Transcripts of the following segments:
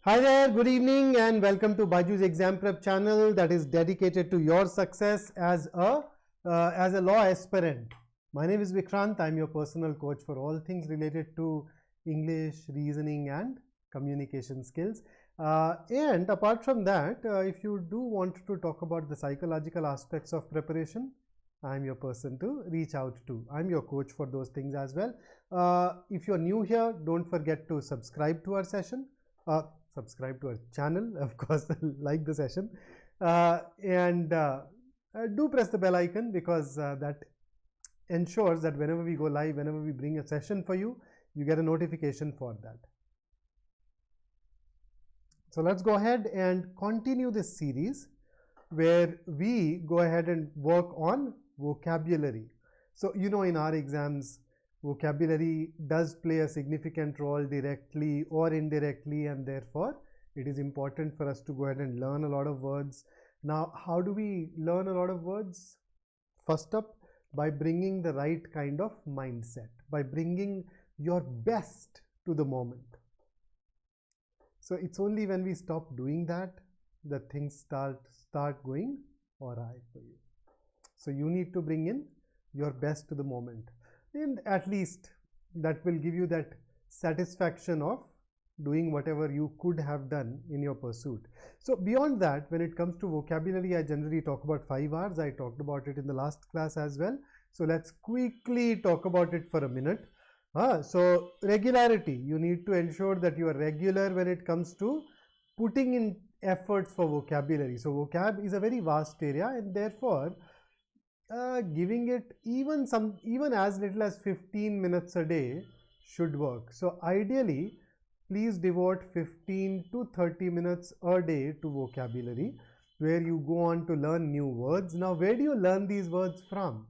Hi there, good evening and welcome to BYJU'S exam prep channel that is dedicated to your success as a law aspirant. My name is Vikrant. I'm your personal coach for all things related to English, reasoning and communication skills. And apart from that, if you do want to talk about the psychological aspects of preparation, I'm your person to reach out to. I'm your coach for those things as well. If you're new here, don't forget to subscribe to our session. Subscribe to our channel, of course, like the session, and do press the bell icon because that ensures that whenever we go live, whenever we bring a session for you, you get a notification for that. So let's go ahead and continue this series where we go ahead and work on vocabulary. So you know, in our exams, vocabulary does play a significant role directly or indirectly, and therefore it is important for us to go ahead and learn a lot of words. Now, how do we learn a lot of words? First up, by bringing the right kind of mindset, by bringing your best to the moment. So it's only when we stop doing that that things start going awry for you. So you need to bring in your best to the moment, and at least that will give you that satisfaction of doing whatever you could have done in your pursuit. So beyond that, when it comes to vocabulary, I generally talk about 5 R's. I talked about it in the last class as well. So let's quickly talk about it for a minute. So regularity, you need to ensure that you are regular when it comes to putting in efforts for vocabulary. So vocab is a very vast area, and therefore giving it even as little as 15 minutes a day should work. So ideally, please devote 15 to 30 minutes a day to vocabulary, where you go on to learn new words. Now, where do you learn these words from?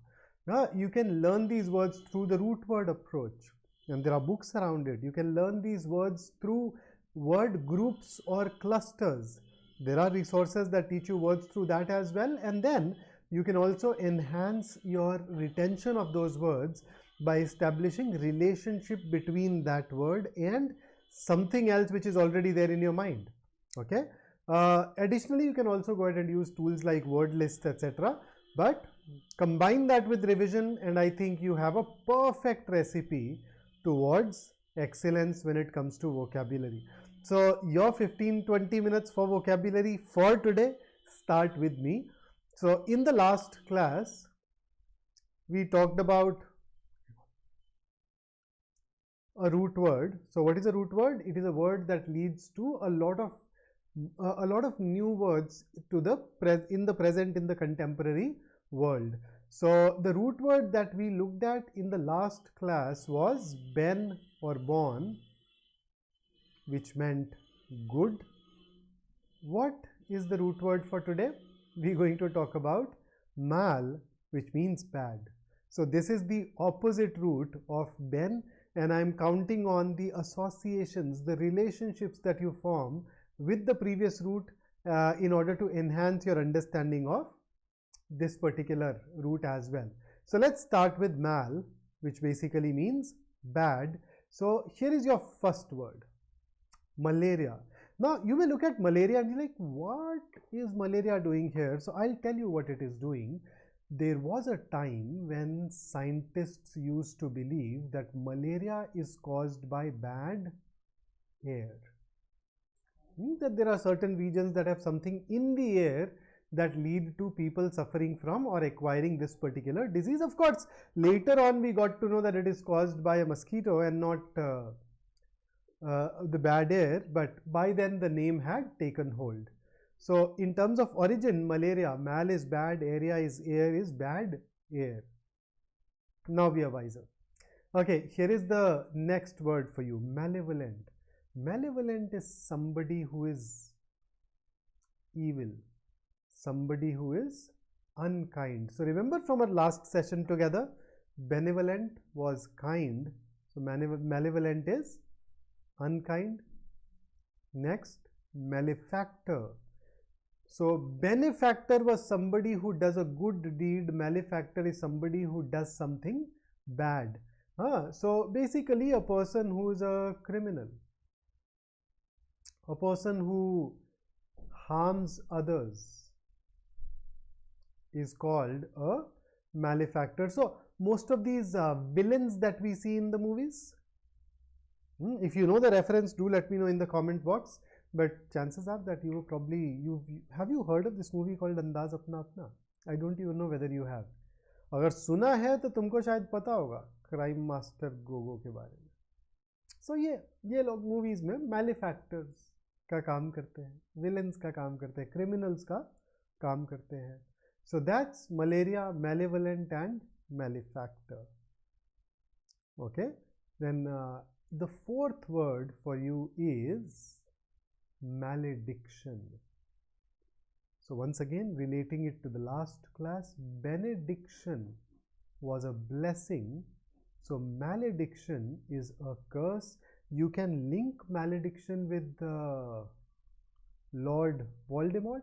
You can learn these words through the root word approach, and there are books around it. You can learn these words through word groups or clusters. There are resources that teach you words through that as well, and then you can also enhance your retention of those words by establishing relationship between that word and something else which is already there in your mind. Okay. Additionally, you can also go ahead and use tools like word lists, etc. But combine that with revision, and I think you have a perfect recipe towards excellence when it comes to vocabulary. So your 15-20 minutes for vocabulary for today start with me. So in the last class, we talked about a root word. So what is a root word? It is a word that leads to a lot of new words to in the contemporary world. So the root word that we looked at in the last class was ben or born, which meant good. What is the root word for today? We're going to talk about mal, which means bad. So this is the opposite root of ben, and I'm counting on the associations, the relationships that you form with the previous root in order to enhance your understanding of this particular root as well. So let's start with mal, which basically means bad. So here is your first word, malaria. Now you may look at malaria and be like, what is malaria doing here? So I'll tell you what it is doing. There was a time when scientists used to believe that malaria is caused by bad air. Means that there are certain regions that have something in the air that lead to people suffering from or acquiring this particular disease. Of course, later on we got to know that it is caused by a mosquito and not the bad air, but by then the name had taken hold. So in terms of origin, malaria, mal is bad, area is air, is bad air. Now we are wiser. Okay, here is the next word for you, malevolent. Malevolent is somebody who is evil, somebody who is unkind. So remember from our last session together, benevolent was kind. So malevolent is unkind. Next, malefactor. So benefactor was somebody who does a good deed. Malefactor is somebody who does something bad. So basically a person who is a criminal. A person who harms others is called a malefactor. So most of these villains that we see in the movies, if you know the reference, do let me know in the comment box. But chances are that you probably have you heard of this movie called Andaz Apna Apna? I don't even know whether you have. अगर सुना है तो तुमको शायद पता होगा crime master Gogo के बारे में. सो ये लोग मूवीज में मैलिफैक्टर्स का काम करते हैं, विलेंस का काम करते हैं, क्रिमिनल्स का काम करते हैं. So that's malaria, malevolent and malefactor. Okay, then the fourth word for you is malediction. So once again, relating it to the last class, benediction was a blessing. So malediction is a curse. You can link malediction with Lord Voldemort.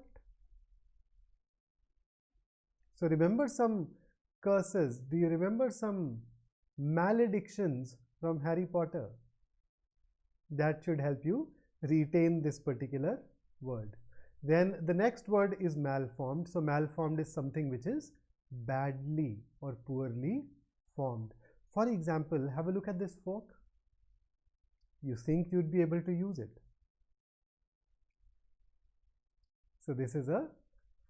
So remember some curses. Do you remember some maledictions from Harry Potter? That should help you retain this particular word. Then the next word is malformed. So malformed is something which is badly or poorly formed. For example, have a look at this fork. You think you'd be able to use it. So this is a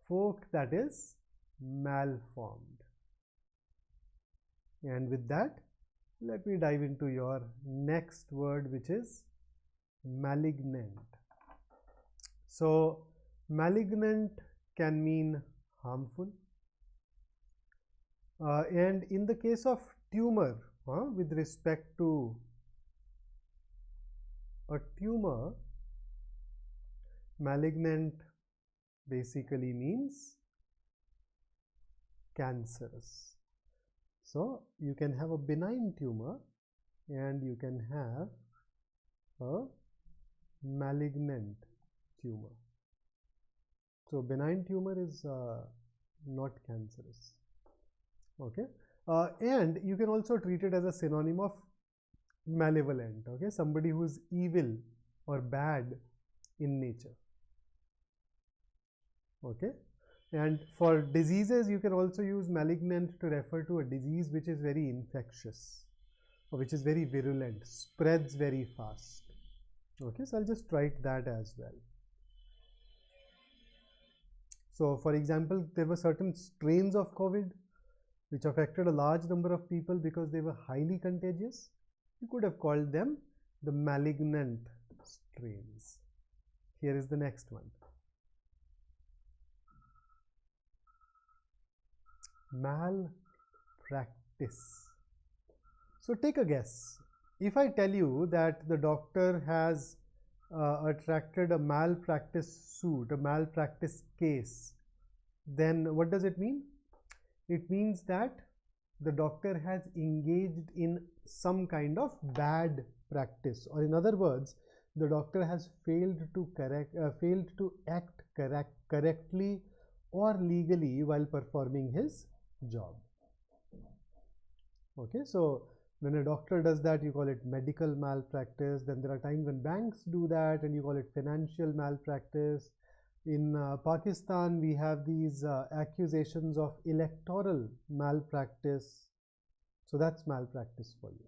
fork that is malformed. And with that, let me dive into your next word, which is malignant. So malignant can mean harmful, and in the case of tumor, with respect to a tumor, malignant basically means cancerous. So you can have a benign tumor and you can have a malignant tumor. So benign tumor is not cancerous. Okay, and you can also treat it as a synonym of malevolent. Okay, somebody who is evil or bad in nature. Okay, and for diseases, you can also use malignant to refer to a disease which is very infectious or which is very virulent, spreads very fast. Okay, so I'll just write that as well. So for example, there were certain strains of COVID which affected a large number of people because they were highly contagious. You could have called them the malignant strains. Here is the next one. Malpractice. So take a guess. If I tell you that the doctor has attracted a malpractice suit, a malpractice case, then what does it mean? It means that the doctor has engaged in some kind of bad practice, or in other words, the doctor has failed to act correctly or legally while performing his job. Okay, so when a doctor does that, you call it medical malpractice. Then there are times when banks do that and you call it financial malpractice. In Pakistan, we have these accusations of electoral malpractice. So that's malpractice for you.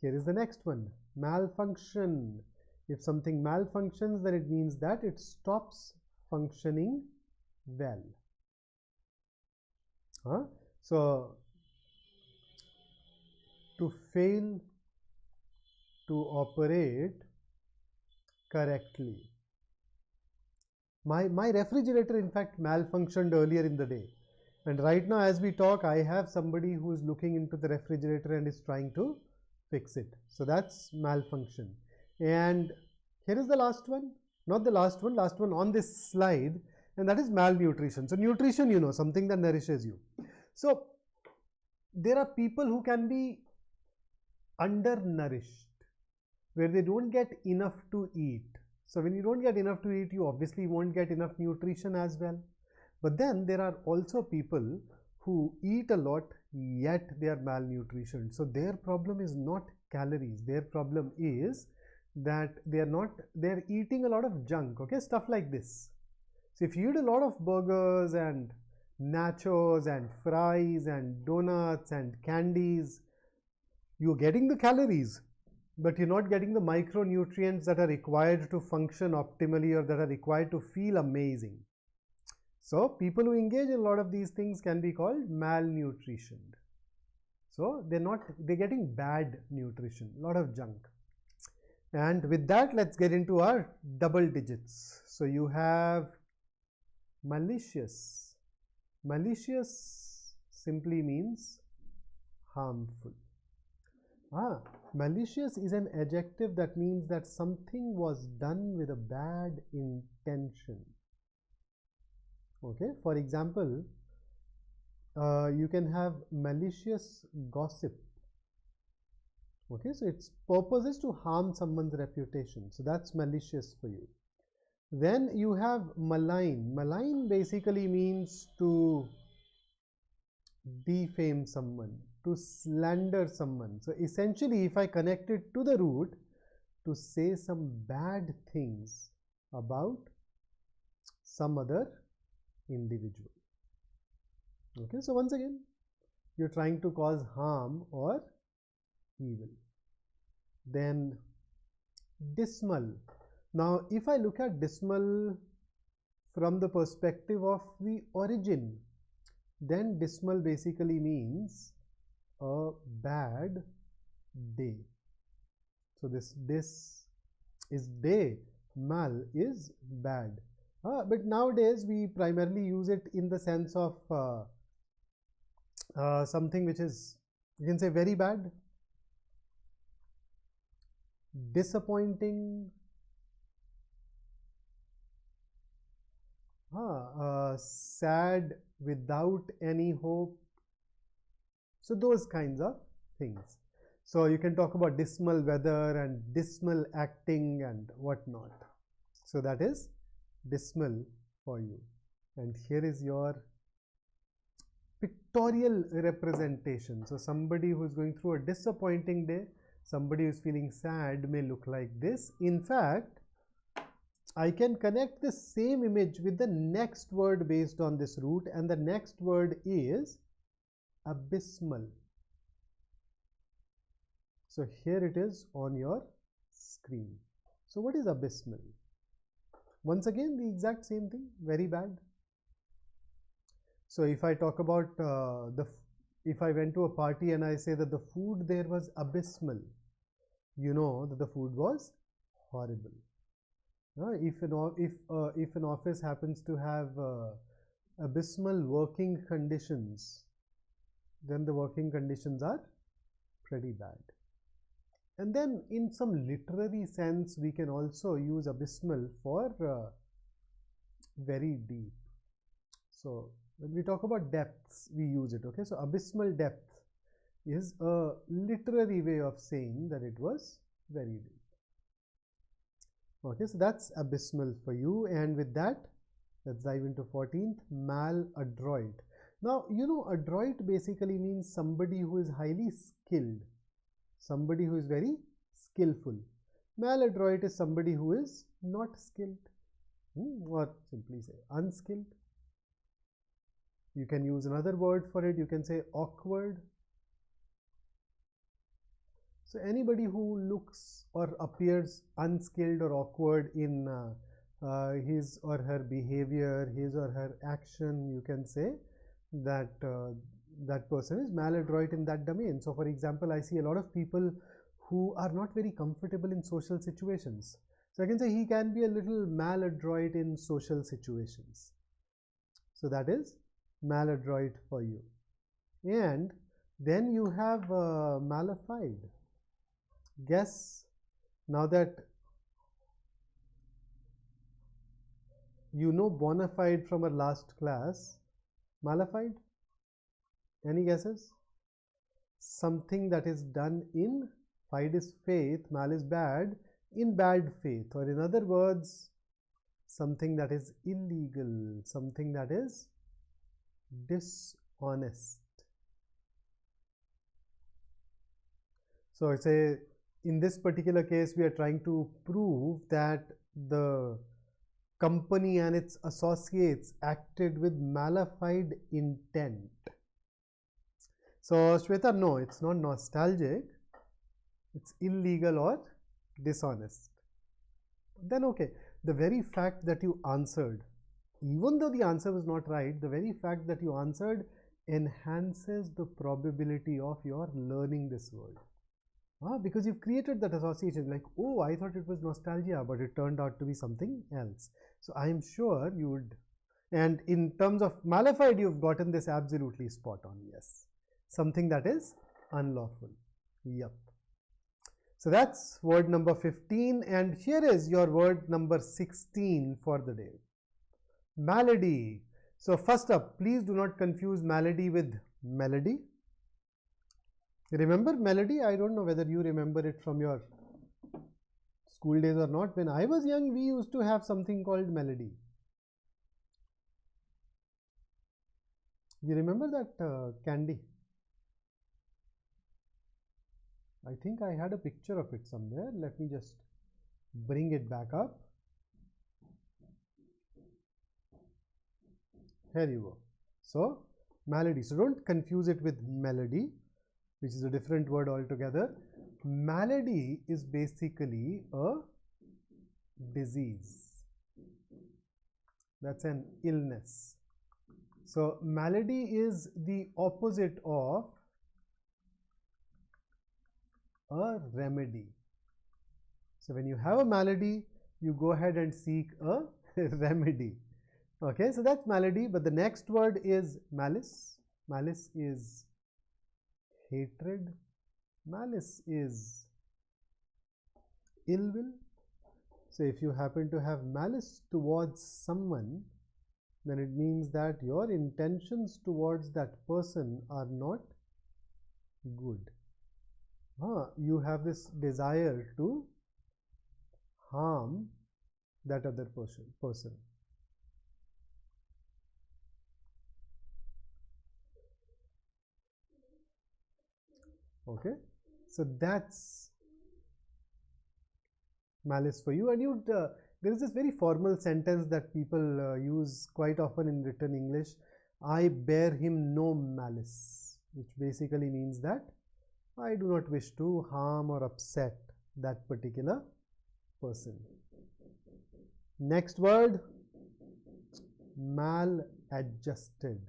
Here is the next one, malfunction. If something malfunctions, then it means that it stops functioning well. So to fail to operate correctly. My refrigerator in fact malfunctioned earlier in the day, and right now as we talk I have somebody who is looking into the refrigerator and is trying to fix it. So that's malfunction. And here is the last one, not the last one on this slide, and that is malnutrition. So nutrition, you know, something that nourishes you. So there are people who can be undernourished, where they don't get enough to eat. So when you don't get enough to eat, you obviously won't get enough nutrition as well. But then there are also people who eat a lot yet they are malnutrition. So their problem is not calories, their problem is that they're eating a lot of junk, okay, stuff like this. So if you eat a lot of burgers and nachos and fries and donuts and candies, you're getting the calories, but you're not getting the micronutrients that are required to function optimally or that are required to feel amazing. So people who engage in a lot of these things can be called malnutritioned. So they're getting bad nutrition, a lot of junk. And with that, let's get into our double digits. So you have malicious. Malicious simply means harmful. Malicious is an adjective that means that something was done with a bad intention. Okay, for example, you can have malicious gossip. Okay, so its purpose is to harm someone's reputation. So that's malicious for you. Then you have malign. Malign basically means to defame someone, to slander someone. So essentially, if I connect it to the root, to say some bad things about some other individual. Okay, so once again, you're trying to cause harm or evil. Then dismal. Now if I look at dismal from the perspective of the origin, then dismal basically means a bad day. So this is day, mal is bad. But nowadays we primarily use it in the sense of something which is, you can say, very bad, disappointing, sad, without any hope. So those kinds of things. So you can talk about dismal weather and dismal acting and whatnot. So that is dismal for you. And here is your pictorial representation. So somebody who is going through a disappointing day, somebody who is feeling sad may look like this. In fact, I can connect the same image with the next word based on this root, and the next word is abysmal. So here it is on your screen. So what is abysmal? Once again, the exact same thing, very bad. So if I talk about if I went to a party and I say that the food there was abysmal, you know that the food was horrible. If an office happens to have abysmal working conditions, then the working conditions are pretty bad. And then in some literary sense, we can also use abysmal for very deep. So when we talk about depths, we use it. Okay, so abysmal depth is a literary way of saying that it was very deep. Okay, so that's abysmal for you. And with that, let's dive into 14th, maladroit. Now, you know, adroit basically means somebody who is highly skilled, somebody who is very skillful. Maladroit is somebody who is not skilled, or simply say unskilled. You can use another word for it. You can say awkward. So anybody who looks or appears unskilled or awkward in his or her behavior, his or her action, you can say that that person is maladroit in that domain. So for example, I see a lot of people who are not very comfortable in social situations. So I can say he can be a little maladroit in social situations. So that is maladroit for you. And then you have malified. Guess, now that you know bona fide from our last class, malified, any guesses? Something that is done in, fide is faith, mal is bad, in bad faith, or in other words, something that is illegal, something that is dishonest. So it's a in this particular case we are trying to prove that the company and its associates acted with malified intent. So Shweta, no, it's not nostalgic, it's illegal or dishonest. Then okay, the very fact that you answered, even though the answer was not right, the very fact that you answered enhances the probability of your learning this word. Because you've created that association, like, oh, I thought it was nostalgia, but it turned out to be something else. So I'm sure you would. And in terms of malified, you've gotten this absolutely spot on. Yes, something that is unlawful. Yep. So that's word number 15, and here is your word number 16 for the day. Malady. So first up, please do not confuse malady with melody. Remember melody? I don't know whether you remember it from your school days or not. When I was young, we used to have something called melody. You remember that candy? I think I had a picture of it somewhere. Let me just bring it back up. Here you go. So malady. So don't confuse it with melody, which is a different word altogether. Malady is basically a disease. That's an illness. So malady is the opposite of a remedy. So when you have a malady, you go ahead and seek a remedy. Okay, so that's malady, but the next word is malice. Malice is hatred. Malice is ill will. So if you happen to have malice towards someone, then it means that your intentions towards that person are not good. You have this desire to harm that other person. Okay, so that's malice for you. And you there is this very formal sentence that people use quite often in written English: I bear him no malice, which basically means that I do not wish to harm or upset that particular person. Next word, maladjusted.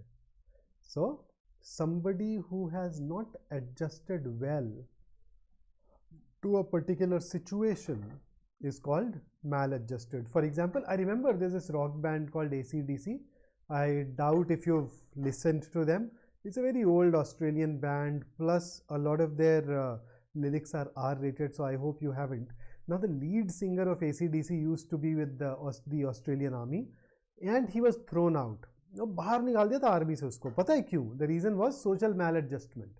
So somebody who has not adjusted well to a particular situation is called maladjusted. For example, I remember there's this rock band called AC/DC. I doubt if you've listened to them. It's a very old Australian band, plus a lot of their lyrics are R-rated, so I hope you haven't. Now the lead singer of AC/DC used to be with the Australian Army, and he was thrown out. बाहर निकाल दिया था army से उसको. पता है क्यों? The reason was social maladjustment.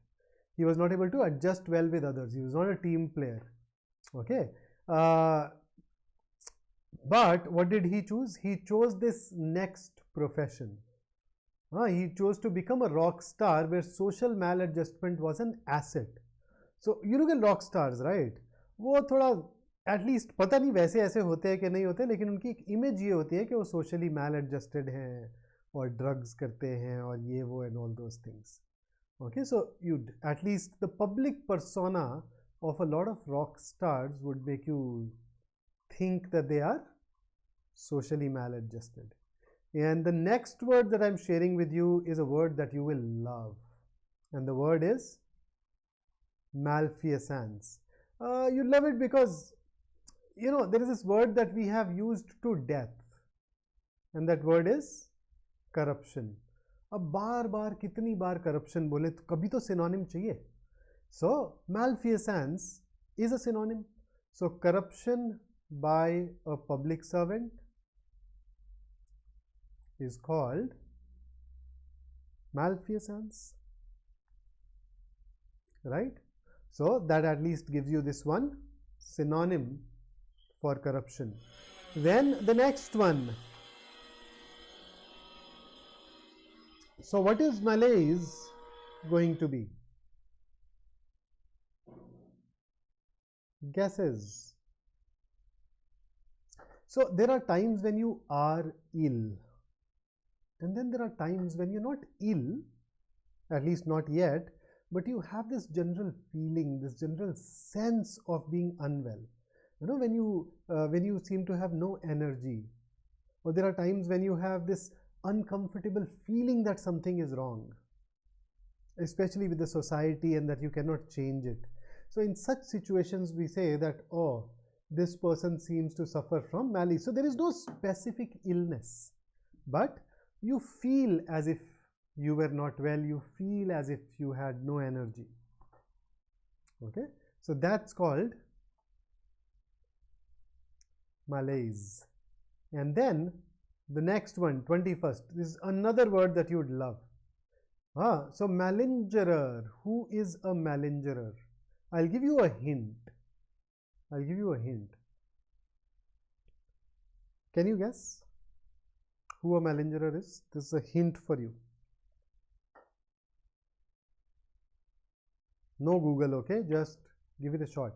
He was not able to adjust well with others. He was not a team player. Okay. But what did he choose? He chose this next profession. He chose to become a rock star where social maladjustment was an asset. So you look at rock stars, right? वो थोड़ा at least पता नहीं वैसे ऐसे होते हैं कि नहीं होते, लेकिन उनकी एक इमेज ये होती है कि वो socially maladjusted हैं और drugs करते हैं और ये वो and all those things. Okay, so you'd at least the public persona of a lot of rock stars would make you think that they are socially maladjusted. And the next word that I'm sharing with you is a word that you will love, and the word is malfeasance. You love it because there is this word that we have used to death, and that word is corruption. अब बार बार कितनी बार corruption बोले तो कभी तो synonym चाहिए. So malfeasance is a synonym. So corruption by a public servant is called malfeasance, right? So that at least gives you this one synonym for corruption. Then the next one. So what is malaise going to be? guesses. So there are times when you are ill, and then there are times when you're not ill, at least not yet, but you have this general feeling, this general sense of being unwell. You know, when you seem to have no energy, or there are times when you have this uncomfortable feeling that something is wrong, especially with the society, and that you cannot change it. So in such situations we say that, oh, this person seems to suffer from malice. So there is no specific illness, but you feel as if you were not well, you feel as if you had no energy. Okay, so that's called malaise. And then the next one, 21st, this is another word that you would love. So malingerer. Who is a malingerer? I'll give you a hint. I'll give you a hint. Can you guess who a malingerer is? This is a hint for you. No Google, okay? Just give it a shot.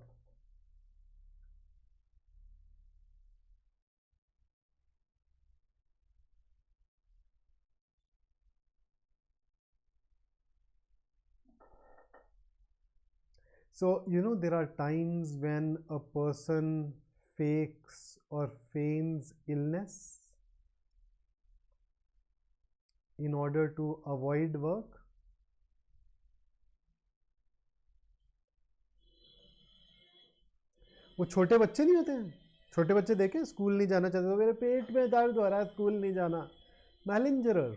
So, you know, there are times when a person fakes or feigns illness in order to avoid work. वो छोटे बच्चे नहीं होते हैं, छोटे बच्चे देखे school नहीं जाना चाहते, तो मेरे पेट में दर्द हो रहा है, स्कूल नहीं जाना. Malingerer,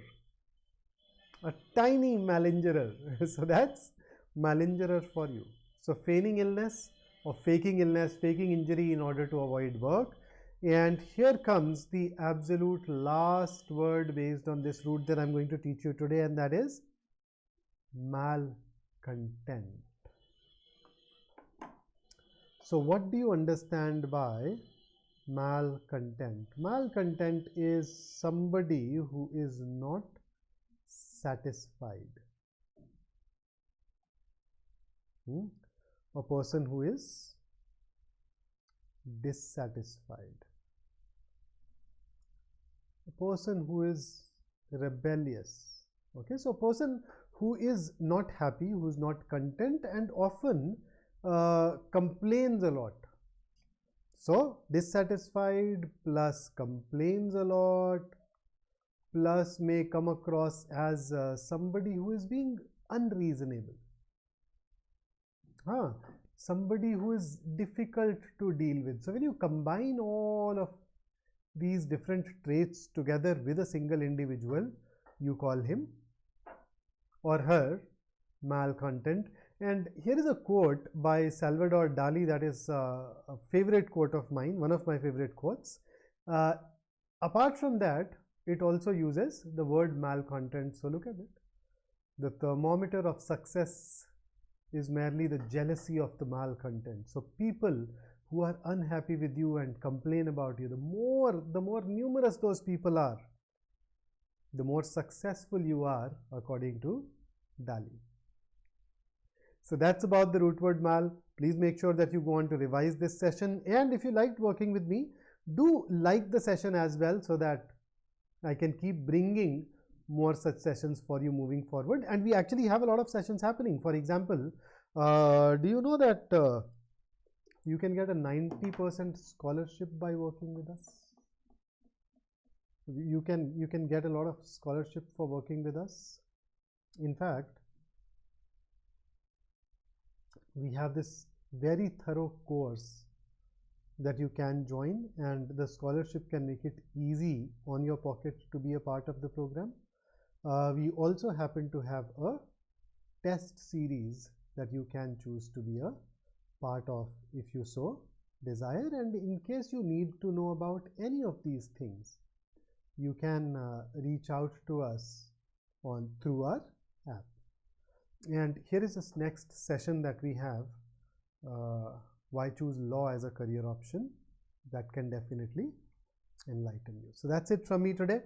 a tiny malingerer. So that's malingerer for you. So feigning illness or faking illness, faking injury in order to avoid work. And here comes the absolute last word based on this root that I'm going to teach you today, and that is malcontent. So what do you understand by malcontent? Malcontent is somebody who is not satisfied. A person who is dissatisfied. A person who is rebellious. Okay, so a person who is not happy, who is not content, and often complains a lot. So dissatisfied plus complains a lot plus may come across as somebody who is being unreasonable. Somebody who is difficult to deal with. So when you combine all of these different traits together with a single individual, you call him or her malcontent. And here is a quote by Salvador Dali that is a favorite quote of mine, one of my favorite quotes. Apart from that, it also uses the word malcontent. So look at it. The thermometer of success is merely the jealousy of the malcontent. So people who are unhappy with you and complain about you, the more numerous those people are, the more successful you are, according to Dali. So that's about the root word mal. Please make sure that you go on to revise this session, and if you liked working with me, do like the session as well, so that I can keep bringing more such sessions for you moving forward. And we actually have a lot of sessions happening. For example, do you know that you can get a 90% scholarship by working with us? You can get a lot of scholarship for working with us. In fact, we have this very thorough course that you can join, and the scholarship can make it easy on your pocket to be a part of the program. We also happen to have a test series that you can choose to be a part of if you so desire. And in case you need to know about any of these things, you can reach out to us through our app. And here is this next session that we have, why choose law as a career option. That can definitely enlighten you. So that's it from me today.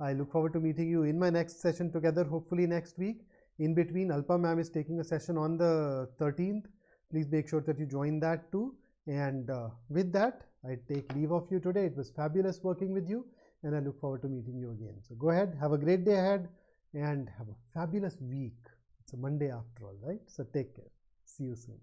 I look forward to meeting you in my next session together, hopefully next week. In between, Alpa ma'am is taking a session on the 13th. Please make sure that you join that too. And with that, I take leave of you today. It was fabulous working with you, and I look forward to meeting you again. So go ahead, have a great day ahead, and have a fabulous week. It's a Monday after all, right? So take care. See you soon.